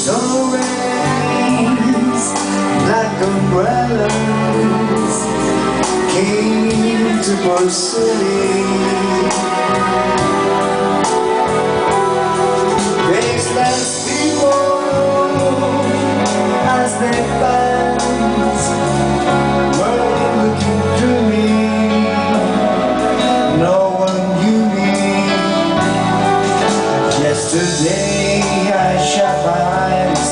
So rains, black umbrellas came to pursue me. Faceless people as they passed were looking through me. No one knew me. Yesterday I shut my eyes,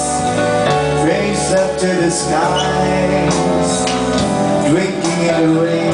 face up to the skies, drinking in the rain.